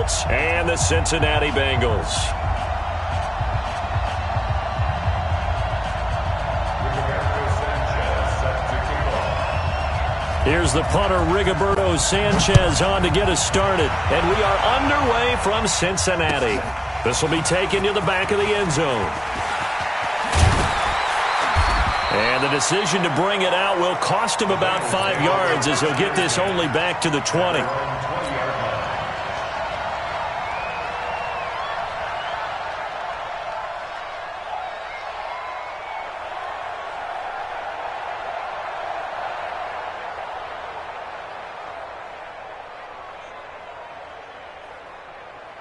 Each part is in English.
Colts and the Cincinnati Bengals. Here's the punter, Rigoberto Sanchez, on to get us started. And we are underway from Cincinnati. This will be taken to the back of the end zone. And the decision to bring it out will cost him about 5 yards, as he'll get this only back to the 20.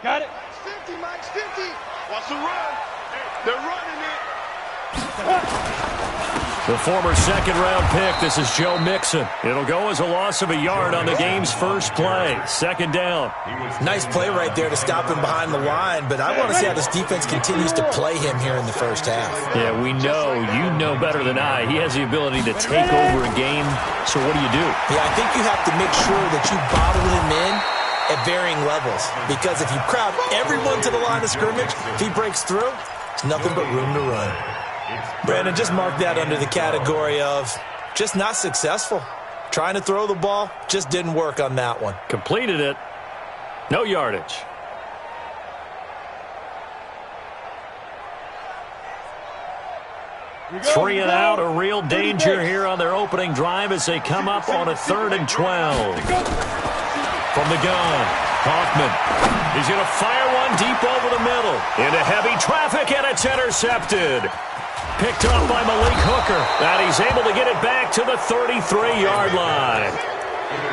Got it. 50, Mike's 50. Wants to run. They're running it. The former second-round pick, this is Joe Mixon. It'll go as a loss of a yard on the game's first play. Second down. Nice play right there to stop him behind the line, but I want to see how this defense continues to play him here in the first half. Yeah, we know. You know better than I. He has the ability to take over a game, so what do you do? Yeah, I think you have to make sure that you bottle him in at varying levels, because if you crowd everyone to the line of scrimmage, if he breaks through, it's nothing but room to run. Brandon, just mark that under the category of just not successful. Trying to throw the ball, just didn't work on that one. Completed it. No yardage. Three and out, a real danger here on their opening drive as they come up on a 3rd and 12. From the gun, Hoffman. He's going to fire one deep over the middle. Into heavy traffic, and it's intercepted. Picked up by Malik Hooker. And he's able to get it back to the 33-yard line.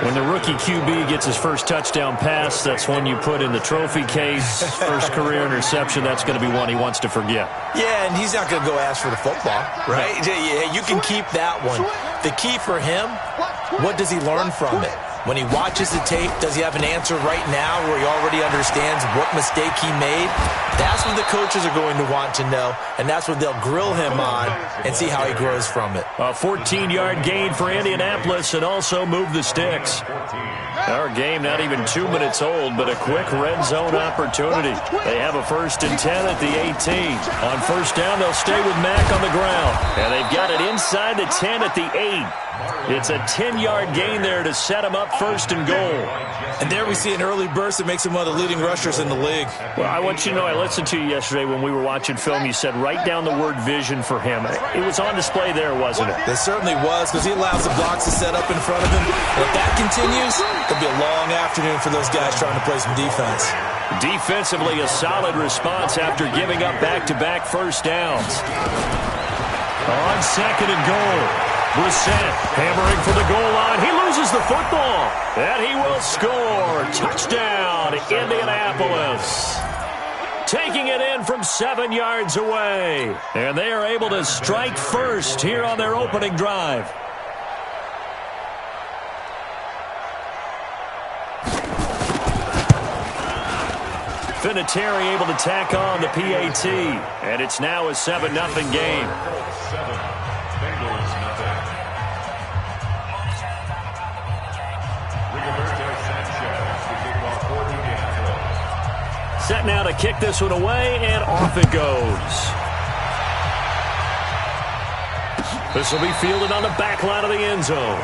When the rookie QB gets his first touchdown pass, that's one you put in the trophy case. First career interception, that's going to be one he wants to forget. Yeah, and he's not going to go ask for the football, right? Yeah, you can keep that one. The key for him, what does he learn from it? When he watches the tape, does he have an answer right now where he already understands what mistake he made? That's what the coaches are going to want to know, and that's what they'll grill him on and see how he grows from it. A 14-yard gain for Indianapolis and also move the sticks. Our game not even 2 minutes old, but a quick red zone opportunity. They have a 1st and 10 at the 18. On first down, they'll stay with Mack on the ground. And they've got it inside the 10 at the 8. It's a 10-yard gain there to set him up 1st and goal. And there we see an early burst that makes him one of the leading rushers in the league. Well, I want you to know, I listened to you yesterday when we were watching film. You said write down the word vision for him. It was on display there, wasn't it? It certainly was, because he allows the blocks to set up in front of him. And if that continues, it'll be a long afternoon for those guys trying to play some defense. Defensively, a solid response after giving up back-to-back first downs. On 2nd and goal. Brissett hammering for the goal line. He loses the football. And he will score. Touchdown, Indianapolis. Taking it in from 7 yards away. And they are able to strike first here on their opening drive. Vinatieri able to tack on the PAT. And it's now a 7-0 game. Set now to kick this one away, and off it goes. This will be fielded on the back line of the end zone.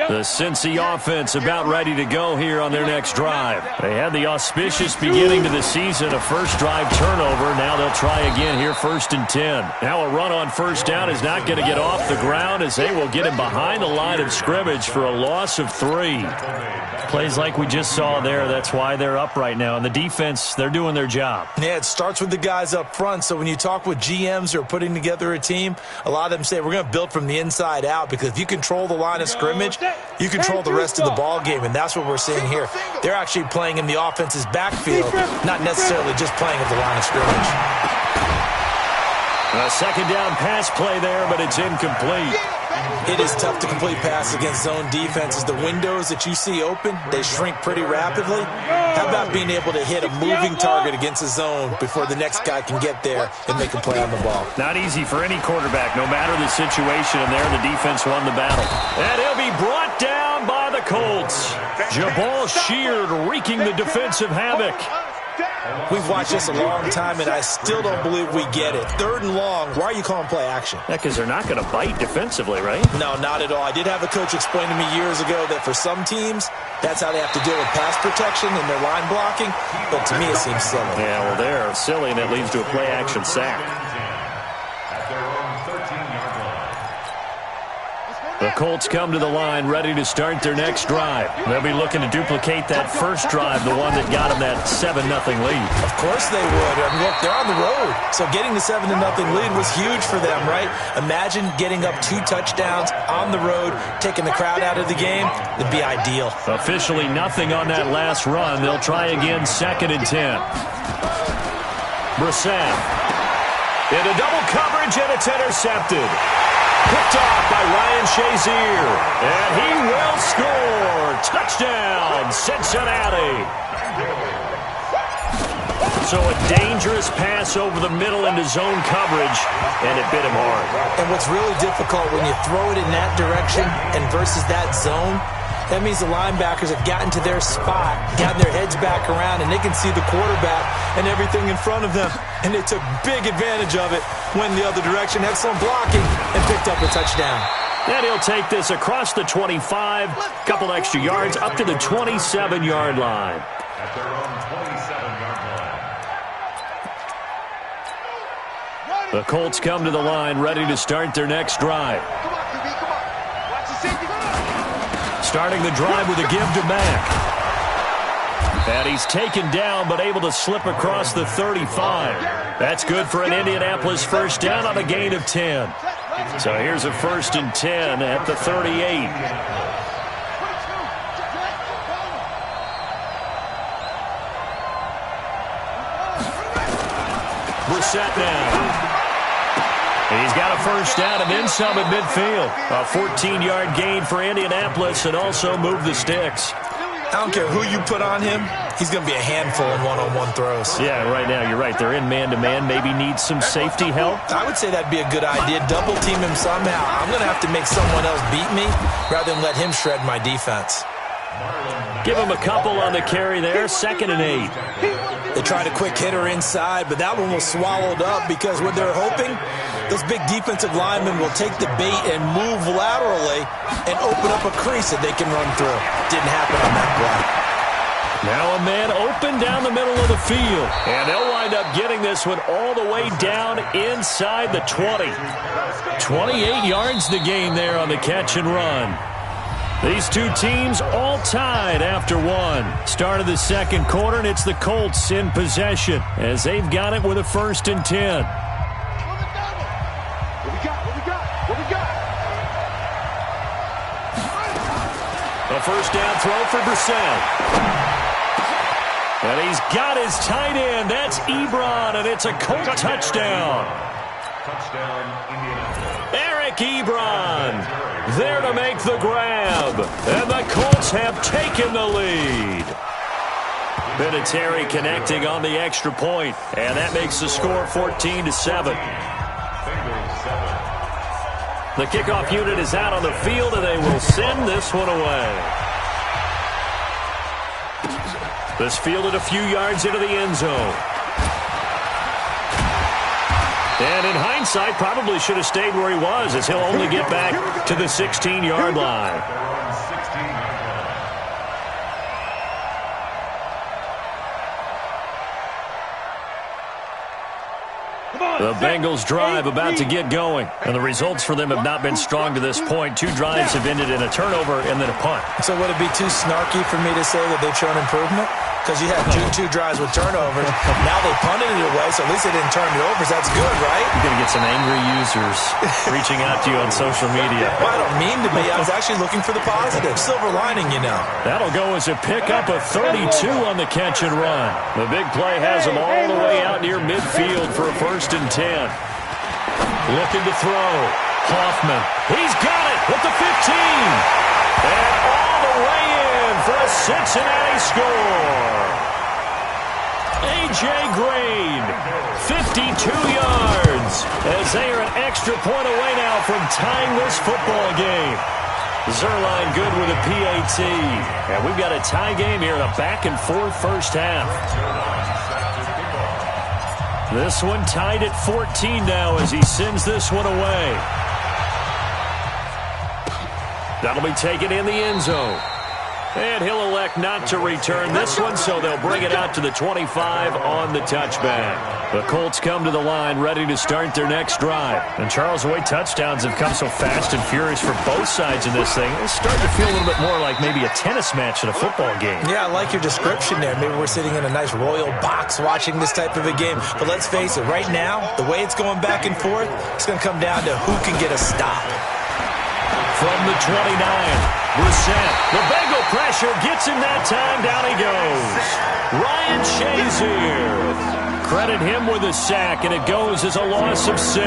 The Cincy offense about ready to go here on their next drive. They had the auspicious beginning to the season, a first drive turnover. Now they'll try again here, 1st and 10. Now a run on first down is not going to get off the ground, as they will get him behind the line of scrimmage for a loss of 3. Plays like we just saw there. That's why they're up right now. And the defense, they're doing their job. Yeah, it starts with the guys up front. So when you talk with GMs who are putting together a team, a lot of them say we're going to build from the inside out, because if you control the line of scrimmage, you control the rest of the ball game, and that's what we're seeing here. They're actually playing in the offense's backfield, not necessarily just playing at the line of scrimmage. A second down pass play there, but it's incomplete. It is tough to complete passes against zone defenses. The windows that you see open, they shrink pretty rapidly. How about being able to hit a moving target against a zone before the next guy can get there and make a play on the ball? Not easy for any quarterback, no matter the situation, and there the defense won the battle. And he'll be brought down by the Colts. Jabal Sheard wreaking the defensive havoc. We've watched this a long time, and I still don't believe we get it. 3rd and long, why are you calling play action? Yeah, because they're not going to bite defensively, right? No, not at all. I did have a coach explain to me years ago that for some teams, that's how they have to deal with pass protection and their line blocking, but to me it seems silly. Yeah, well, they're silly, and that leads to a play action sack. The Colts come to the line ready to start their next drive. They'll be looking to duplicate that first drive, the one that got them that 7-0 lead. Of course they would. I mean, look, they're on the road, so getting the 7-0 lead was huge for them, right? Imagine getting up 2 touchdowns on the road, taking the crowd out of the game. It'd be ideal. Officially nothing on that last run. They'll try again 2nd and 10. Brissett into double coverage, and it's intercepted. Picked off by Ryan Shazier. And he will score. Touchdown, Cincinnati. So a dangerous pass over the middle into zone coverage, and it bit him hard. And what's really difficult when you throw it in that direction and versus that zone, that means the linebackers have gotten to their spot, gotten their heads back around, and they can see the quarterback and everything in front of them. And they took big advantage of it, went the other direction, excellent blocking, and picked up a touchdown. And he'll take this across the 25, couple extra yards, up to the 27-yard line. At their own 27-yard line. The Colts come to the line ready to start their next drive. Come on, QB, come on. Watch the safety. Starting the drive with a give to Mack. And he's taken down but able to slip across the 35. That's good for an Indianapolis first down on a gain of 10. So here's a 1st and 10 at the 38. Brissett now. He's got a first down and then some at midfield. A 14-yard gain for Indianapolis and also move the sticks. I don't care who you put on him, he's going to be a handful in one-on-one throws. Yeah, right now, you're right. They're in man-to-man. Maybe need some safety help. I would say that'd be a good idea. Double team him somehow. I'm going to have to make someone else beat me rather than let him shred my defense. Give him a couple on the carry there. 2nd and 8. They tried a quick hitter inside, but that one was swallowed up because what they're hoping, those big defensive linemen will take the bait and move laterally and open up a crease that they can run through. Didn't happen on that play. Now a man open down the middle of the field. And they'll wind up getting this one all the way down inside the 20. 28 yards the gain there on the catch and run. These two teams all tied after one. Start of the second quarter, and it's the Colts in possession as they've got it with a 1st and 10. What we got? A first down throw for Brissett. And he's got his tight end. That's Ebron, and it's a Colt touchdown. Touchdown, Indianapolis. Eric Ebron there to make the grab. And the Colts have taken the lead. Vinatieri connecting on the extra point, and that makes the score 14-7. The kickoff unit is out on the field, and they will send this one away. This fielded a few yards into the end zone. And in hindsight, probably should have stayed where he was, as he'll only get back to the 16-yard line. The Bengals drive about to get going, and the results for them have not been strong to this point. 2 drives have ended in a turnover and then a punt. So would it be too snarky for me to say that they've shown improvement? Because you had two drives with turnovers. Now they punted it away, so at least they didn't turn it over. So that's good, right? You're going to get some angry users reaching out to you on social media. Well, I don't mean to be. I was actually looking for the positive. Silver lining, you know. That'll go as a pickup of 32 on the catch and run. The big play has them all the way out near midfield for a 1st and 10. Looking to throw. Hoffman. He's got it. at the 15. And all the way in for a Cincinnati score. A.J. Green, 52 yards, as they are an extra point away now from tying this football game. Zerline good with a PAT. And we've got a tie game here in a back-and-forth first half. This one tied at 14 now as he sends this one away. That'll be taken in the end zone. And he'll elect not to return this one, so they'll bring it out to the 25 on the touchback. The Colts come to the line ready to start their next drive. And Charles, the way touchdowns have come so fast and furious for both sides in this thing, it's starting to feel a little bit more like maybe a tennis match in a football game. Yeah, I like your description there. Maybe we're sitting in a nice royal box watching this type of a game. But let's face it, right now, the way it's going back and forth, it's going to come down to who can get a stop. From the 29, Brissett. The Bengal pressure gets him that time. Down he goes. Ryan Shazier. Credit him with a sack, and it goes as a loss of 6.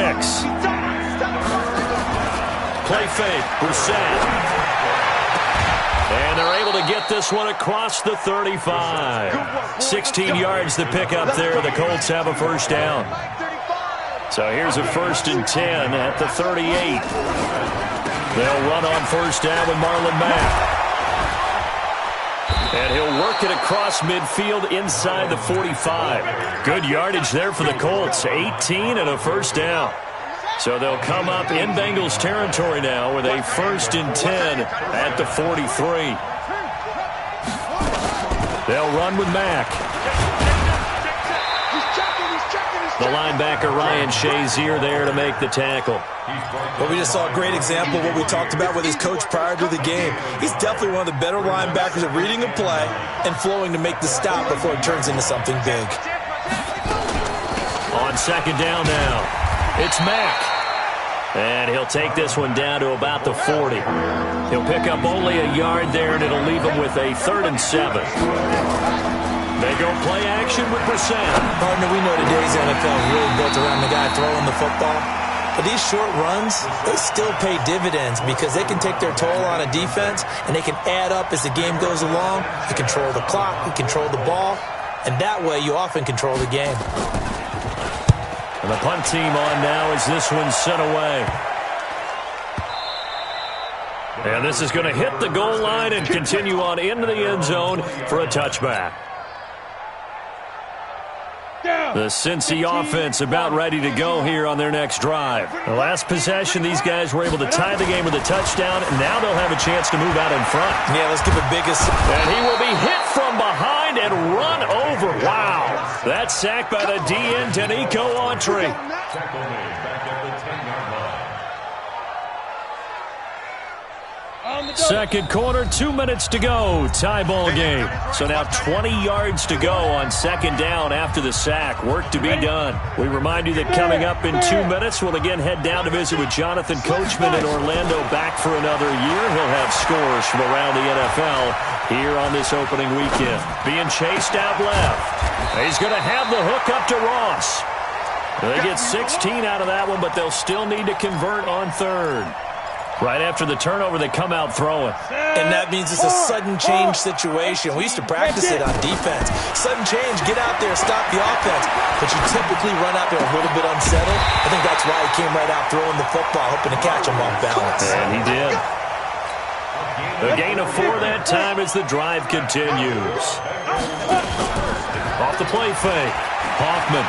Play fake, Brissett. And they're able to get this one across the 35. 16 yards to pick up there. The Colts have a first down. So here's a 1st and 10 at the 38. They'll run on first down with Marlon Mack. And he'll work it across midfield inside the 45. Good yardage there for the Colts. 18 and a first down. So they'll come up in Bengals territory now with a 1st and 10 at the 43. They'll run with Mack. The linebacker, Ryan Shazier, there to make the tackle. Well, we just saw a great example of what we talked about with his coach prior to the game. He's definitely one of the better linebackers at reading a play and flowing to make the stop before it turns into something big. On second down now, it's Mack. And he'll take this one down to about the 40. He'll pick up only a yard there, and it'll leave him with a 3rd and 7. They go play action with Brissett. Partner, we know today's NFL is really built around the guy throwing the football. But these short runs, they still pay dividends because they can take their toll on a defense, and they can add up as the game goes along. You control the clock, you control the ball, and that way you often control the game. And the punt team on now as this one's sent away. And this is going to hit the goal line and continue on into the end zone for a touchback. The Cincy offense about ready to go here on their next drive. The last possession, these guys were able to tie the game with a touchdown, and now they'll have a chance to move out in front. Yeah, let's give a biggest. And he will be hit from behind and run over. Wow. That's sacked by the DN, Danico Autry. Second quarter, 2 minutes to go. Tie ball game. So now 20 yards to go on second down after the sack. Work to be done. We remind you that coming up in 2 minutes, we'll again head down to visit with Jonathan Coachman in Orlando, back for another year. He'll have scores from around the NFL here on this opening weekend. Being chased out left. He's going to have the hook up to Ross. They get 16 out of that one, but they'll still need to convert on third. Right after the turnover, they come out throwing. And that means it's a sudden change situation. We used to practice it on defense. Sudden change, get out there, stop the offense. But you typically run out there a little bit unsettled. I think that's why he came right out throwing the football, hoping to catch him off balance. And he did. A gain of 4 that time as the drive continues. Off the play fake. Hoffman.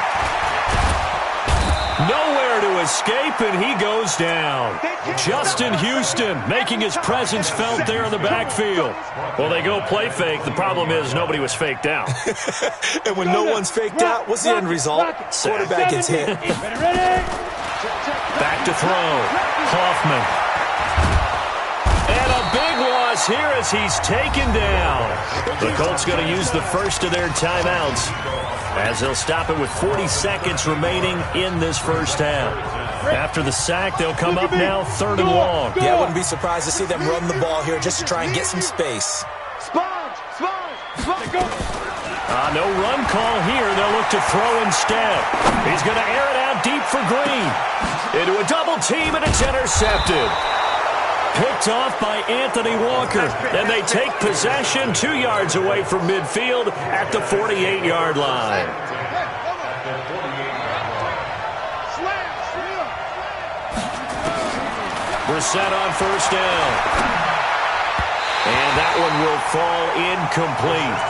Nowhere to escape, and he goes down. Justin Houston making his presence felt there in the backfield. Well, they go play fake. The problem is nobody was faked out. And when no one's faked out, what's the end result? Quarterback gets hit. Back to throw. Hoffman. And a big loss here as he's taken down. The Colts going to use the first of their timeouts, as they'll stop it with 40 seconds remaining in this first half. After the sack, they'll come up now 3rd and long. Yeah, I wouldn't be surprised to see them run the ball here just to try and get some space. No run call here. They'll look to throw instead. He's going to air it out deep for Green. Into a double team, and it's intercepted. Picked off by Anthony Walker. And they take possession 2 yards away from midfield at the 48-yard line. Brissett on first down. And that one will fall incomplete.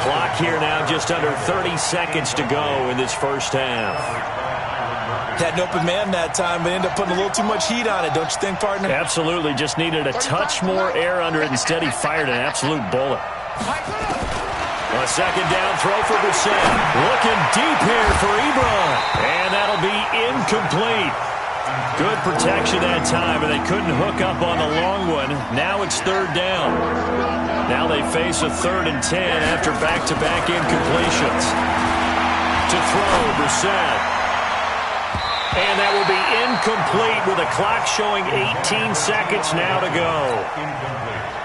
Clock here now just under 30 seconds to go in this first half. Had an open man that time, but ended up putting a little too much heat on it, don't you think, partner? Absolutely. Just needed a touch more air under it. Instead, he fired an absolute bullet. A second down throw for Brissett. Looking deep here for Ebron. And that'll be incomplete. Good protection that time, and they couldn't hook up on the long one. Now it's third down. Now they face a 3rd and 10 after back-to-back incompletions. To throw, Brissett. And that will be incomplete with a clock showing 18 seconds now to go.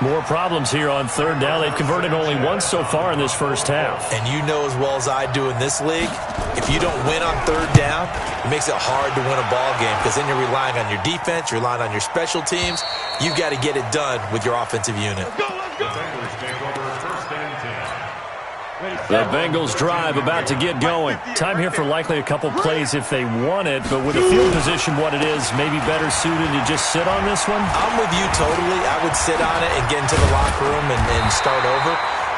More problems here on third down. They've converted only once so far in this first half. And you know as well as I do in this league, if you don't win on third down, it makes it hard to win a ball game because then you're relying on your defense, you're relying on your special teams. You've got to get it done with your offensive unit. The Bengals drive about to get going. Time here for likely a couple plays if they want it, but with the field position what it is, maybe better suited to just sit on this one? I'm with you totally. I would sit on it and get into the locker room and start over.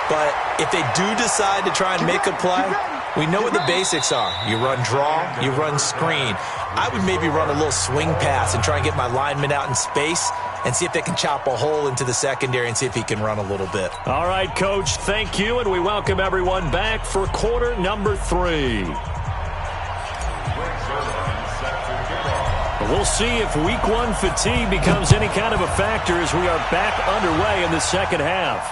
But if they do decide to try and make a play, we know what the basics are. You run draw, you run screen. I would maybe run a little swing pass and try and get my lineman out in space and see if they can chop a hole into the secondary and see if he can run a little bit. All right, Coach, thank you, and we welcome everyone back for quarter number 3. We'll see if week 1 fatigue becomes any kind of a factor as we are back underway in the second half.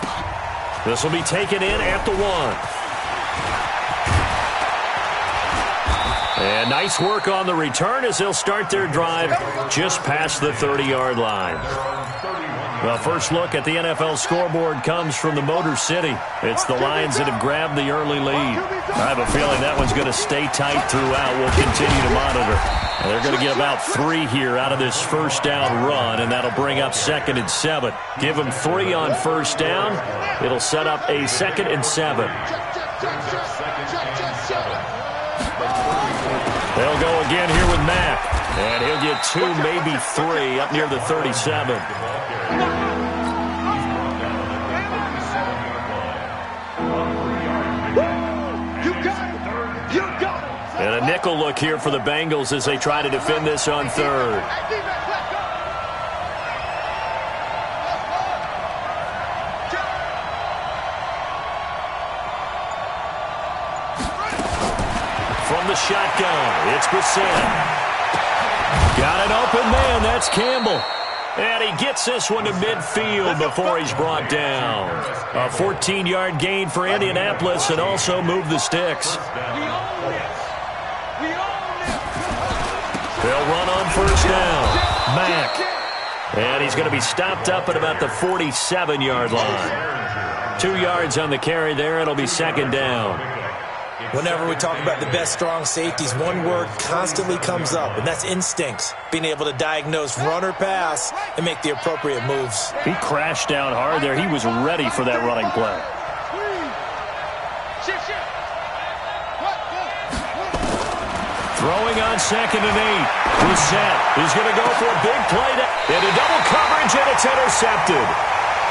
This will be taken in at the 1. And nice work on the return as they'll start their drive just past the 30-yard line. Well, first look at the NFL scoreboard comes from the Motor City. It's the Lions that have grabbed the early lead. I have a feeling that one's going to stay tight throughout. We'll continue to monitor. And they're going to get about 3 here out of this first down run, and that'll bring up 2nd and 7. Give them 3 on first down. It'll set up a 2nd and 7. They'll go again here with Mack. And he'll get 2, maybe 3 up near the 37. And a nickel look here for the Bengals as they try to defend this on 3rd. From the shotgun, it's Brissett. Got an open man, that's Campbell. And he gets this one to midfield before he's brought down. A 14-yard gain for Indianapolis and also moved the sticks. They'll run on first down. Mack. And he's going to be stopped up at about the 47-yard line. 2 yards on the carry there. It'll be 2nd down. Whenever we talk about the best strong safeties, one word constantly comes up, and that's instincts. Being able to diagnose run or pass and make the appropriate moves. He crashed down hard there. He was ready for that running play. Throwing on 2nd and 8. Brissett is going to go for a big play. Into double coverage, and it's intercepted.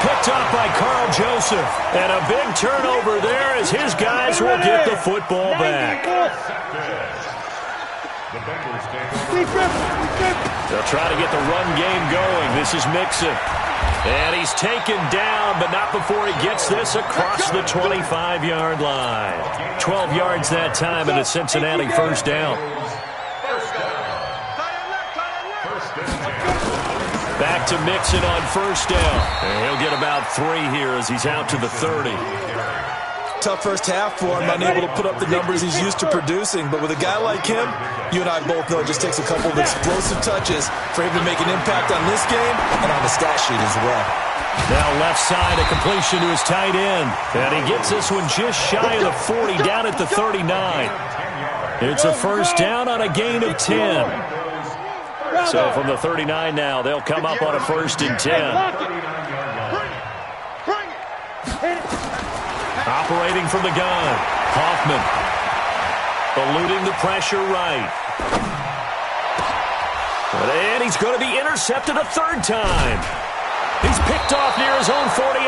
Picked up by Carl Joseph. And a big turnover there as his guys will get the football back. They'll try to get the run game going. This is Mixon. And he's taken down, but not before he gets this across the 25-yard line. 12 yards that time, and a Cincinnati first down. Back to Mixon on first down. And he'll get about 3 here as he's out to the 30. Tough first half for him, unable to put up the numbers he's used to producing. But with a guy like him, you and I both know it just takes a couple of explosive touches for him to make an impact on this game and on the stat sheet as well. Now left side, a completion to his tight end. And he gets this one just shy of the 40, down at the 39. It's a first down on a gain of 10. So from the 39 now, they'll come up on a 1st and 10. Operating from the gun, Hoffman. Eluding the pressure right. And he's going to be intercepted a 3rd time. He's picked off near his own 48.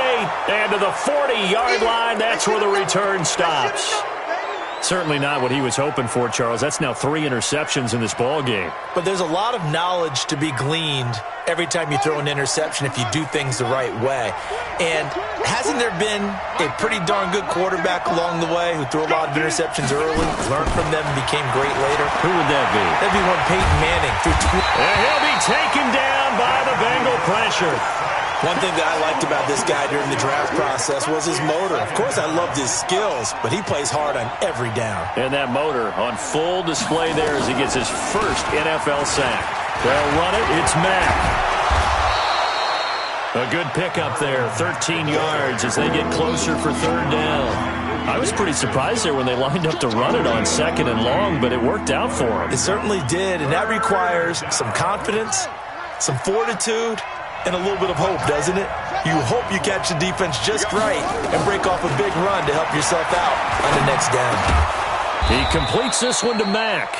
And to the 40-yard line, that's where the return stops. Certainly not what he was hoping for, Charles. That's now 3 interceptions in this ball game. But there's a lot of knowledge to be gleaned every time you throw an interception if you do things the right way. And hasn't there been a pretty darn good quarterback along the way who threw a lot of interceptions early, learned from them, and became great later? Who would that be? That'd be one Peyton Manning. And he'll be taken down by the Bengal pressure. One thing that I liked about this guy during the draft process was his motor. Of course, I loved his skills, but he plays hard on every down. And that motor on full display there as he gets his first NFL sack. They'll run it. It's Mack. A good pickup there, 13 yards as they get closer for 3rd down. I was pretty surprised there when they lined up to run it on 2nd and long, but it worked out for them. It certainly did, and that requires some confidence, some fortitude, and a little bit of hope, doesn't it? You hope you catch the defense just right and break off a big run to help yourself out on the next down. He completes this one to Mack.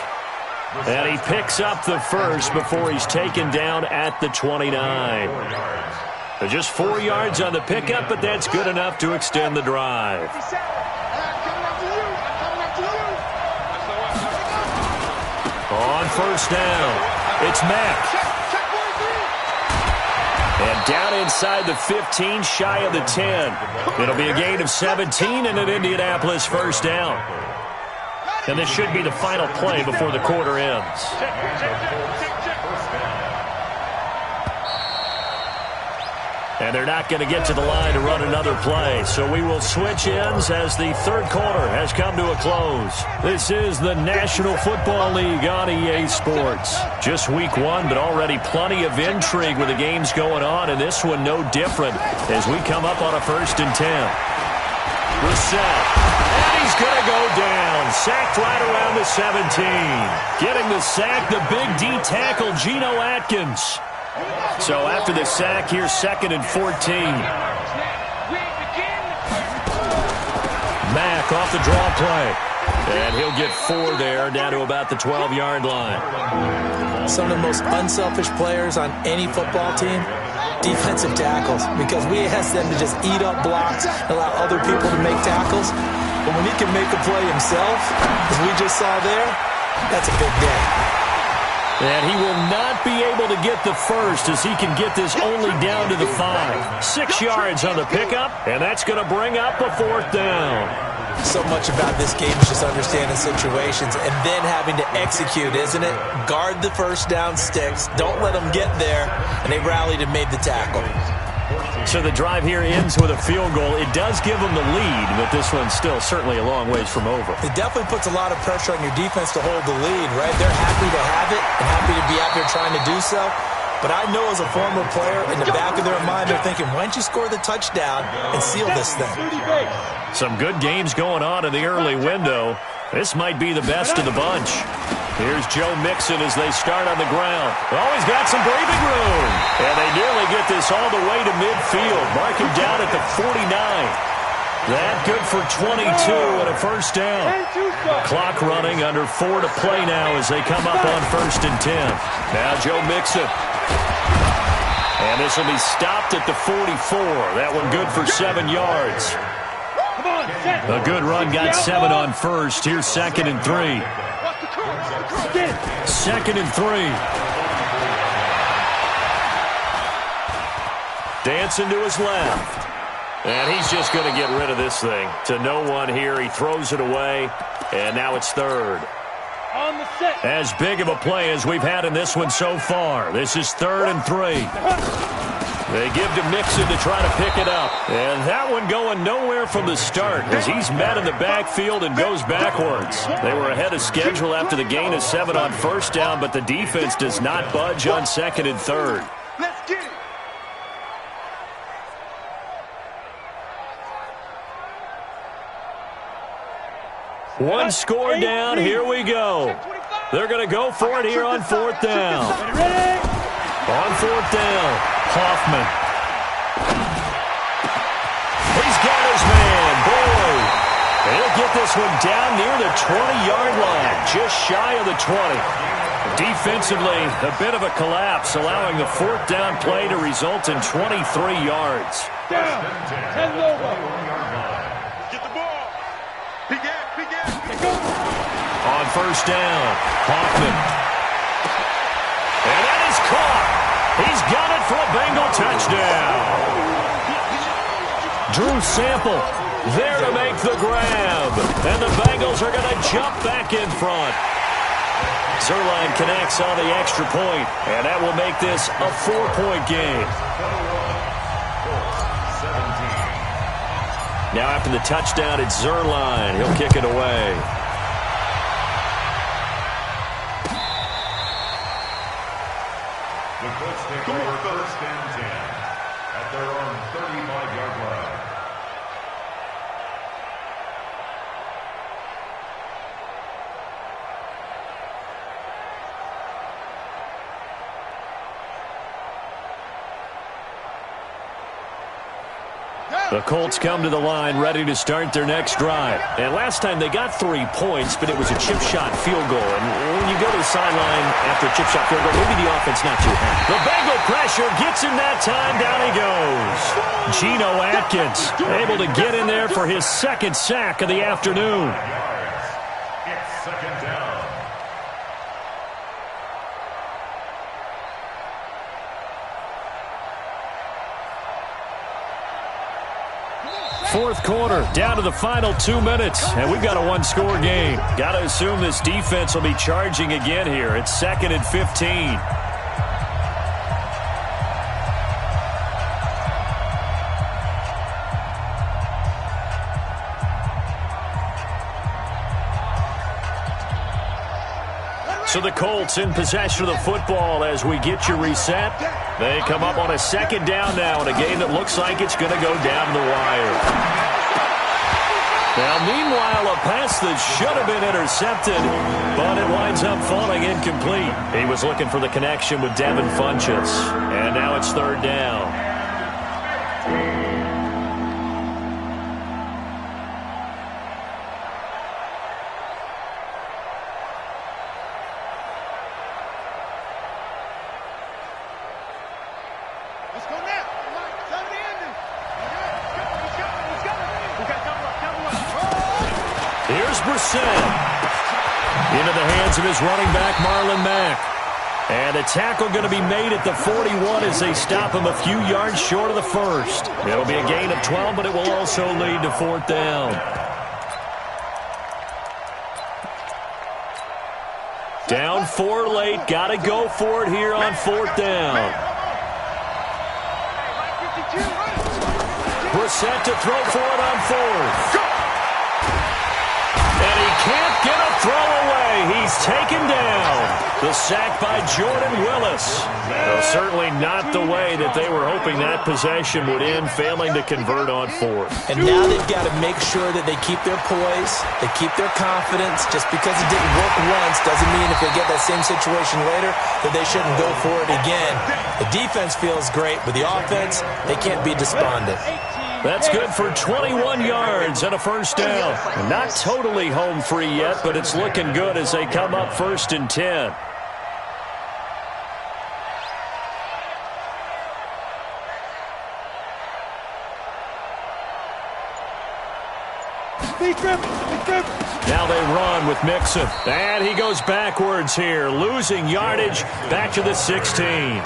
And he picks up the first before he's taken down at the 29. Just 4 yards on the pickup, but that's good enough to extend the drive. On 1st down, it's Mack. And down inside the 15, shy of the 10. It'll be a gain of 17 and an Indianapolis 1st down. And this should be the final play before the quarter ends. And they're not going to get to the line to run another play. So we will switch ends as the 3rd quarter has come to a close. This is the National Football League on EA Sports. Just week 1, but already plenty of intrigue with the games going on. And this one no different as we come up on a 1st and 10. Reset. And he's going to go down. Sacked right around the 17. Getting the sack, the big D tackle, Geno Atkins. So after the sack, here's 2nd and 14. Mack off the draw play. And he'll get 4 there, down to about the 12-yard line. Some of the most unselfish players on any football team, defensive tackles, because we ask them to just eat up blocks and allow other people to make tackles. But when he can make a play himself, as we just saw there, that's a big day. And he will not be able to get the first as he can get this only down to the 5. 6 yards on the pickup, and that's going to bring up a 4th down. So much about this game is just understanding situations and then having to execute, isn't it? Guard the 1st down sticks. Don't let them get there. And they rallied and made the tackle. So the drive here ends with a field goal. It does give them the lead, but this one's still certainly a long ways from over. It definitely puts a lot of pressure on your defense to hold the lead, right? They're happy to have it and happy to be out there trying to do so. But I know as a former player, in the back of their mind, they're thinking, why don't you score the touchdown and seal this thing? Some good games going on in the early window. This might be the best of the bunch. Here's Joe Mixon as they start on the ground. Oh, he's got some breathing room. And they nearly get this all the way to midfield. Mark him down at the 49. That good for 22 and a 1st down. Clock running, under 4 to play now as they come up on 1st and 10. Now Joe Mixon. And this will be stopped at the 44. That one good for 7 yards. A good run, got 7 on 1st. Here's 2nd and 3. 2nd and 3. Dancing to his left. And he's just going to get rid of this thing. To no one here. He throws it away. And now it's 3rd. As big of a play as we've had in this one so far. This is 3rd and 3. They give to Mixon to try to pick it up. And that one going nowhere from the start as he's met in the backfield and goes backwards. They were ahead of schedule after the gain of 7 on 1st down, but the defense does not budge on 2nd and 3rd. Let's get it. One score down. Here we go. They're going to go for it here on fourth down. On fourth down, Hoffman. He's got his man, Boyd. He'll get this one down near the 20-yard line, just shy of the 20. Defensively, a bit of a collapse, allowing the fourth down play to result in 23 yards. Down. 10 over. Get the ball. Begin. On first down, Hoffman. And that is caught. He's got it for a Bengal touchdown. Drew Sample there to make the grab. And the Bengals are going to jump back in front. Zerline connects on the extra point, and that will make this a 4-point game. Now after the touchdown, it's Zerline. He'll kick it away. The Colts take over first and 10 at their own 35-yard line. The Colts come to the line ready to start their next drive. And last time they got 3 points, but it was a chip shot field goal. And when you go to the sideline after a chip shot field goal, maybe the offense not too happy. The Bengal pressure gets him that time. Down he goes. Geno Atkins able to get in there for his second sack of the afternoon. It's second down. Fourth quarter, down to the final 2 minutes, and we've got a one-score game. Got to assume this defense will be charging again here. It's 2nd and 15. So the Colts in possession of the football as we get you reset. They come up on a second down now in a game that looks like it's going to go down the wire. Now, meanwhile, a pass that should have been intercepted, but it winds up falling incomplete. He was looking for the connection with Devin Funchess, and now it's third down. Into the hands of his running back, Marlon Mack. And a tackle going to be made at the 41 as they stop him a few yards short of the first. It'll be a gain of 12, but it will also lead to fourth down. Down 4 late. Got to go for it here on fourth down. Brissett to throw for it on fourth. And he can't get a throw away. He's taken down. The sack by Jordan Willis. Well, certainly not the way that they were hoping that possession would end, failing to convert on fourth. And now they've got to make sure that they keep their poise, they keep their confidence. Just because it didn't work once doesn't mean if they get that same situation later that they shouldn't go for it again. The defense feels great, but the offense, they can't be despondent. That's good for 21 yards and a first down. Not totally home free yet, but it's looking good as they come up 1st and 10. Now they run with Mixon. And he goes backwards here, losing yardage back to the 16.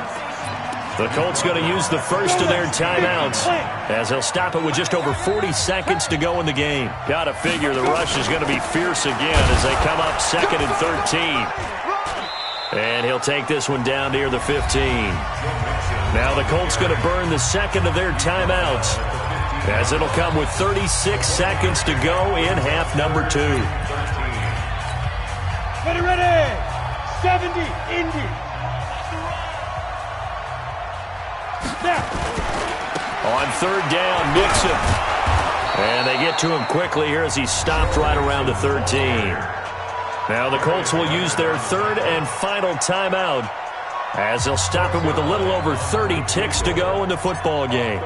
The Colts going to use the first of their timeouts as they'll stop it with just over 40 seconds to go in the game. Got to figure the rush is going to be fierce again as they come up 2nd and 13. And he'll take this one down near the 15. Now the Colts going to burn the second of their timeouts as it'll come with 36 seconds to go in half number 2. Ready, 70, Indy. On third down, Mixon. And they get to him quickly here as he's stopped right around the 13. Now the Colts will use their third and final timeout as they'll stop it with a little over 30 ticks to go in the football game.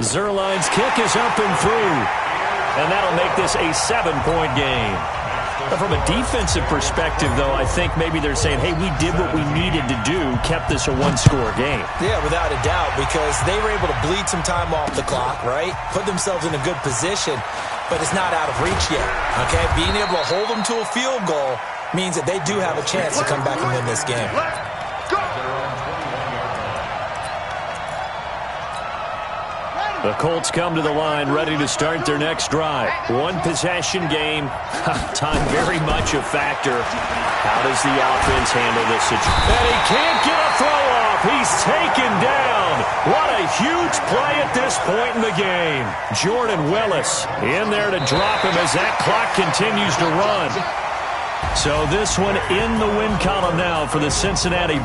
Zerline's kick is up and through, and that'll make this a 7-point game. From a defensive perspective, though, I think maybe they're saying, hey, we did what we needed to do, kept this a one-score game. Yeah, without a doubt, because they were able to bleed some time off the clock, right? Put themselves in a good position, but it's not out of reach yet, okay? Being able to hold them to a field goal means that they do have a chance to come back and win this game. The Colts come to the line ready to start their next drive. One-possession game. Time very much a factor. How does the offense handle this situation? And he can't get a throw off. He's taken down. What a huge play at this point in the game. Jordan Willis in there to drop him as that clock continues to run. So this one in the win column now for the Cincinnati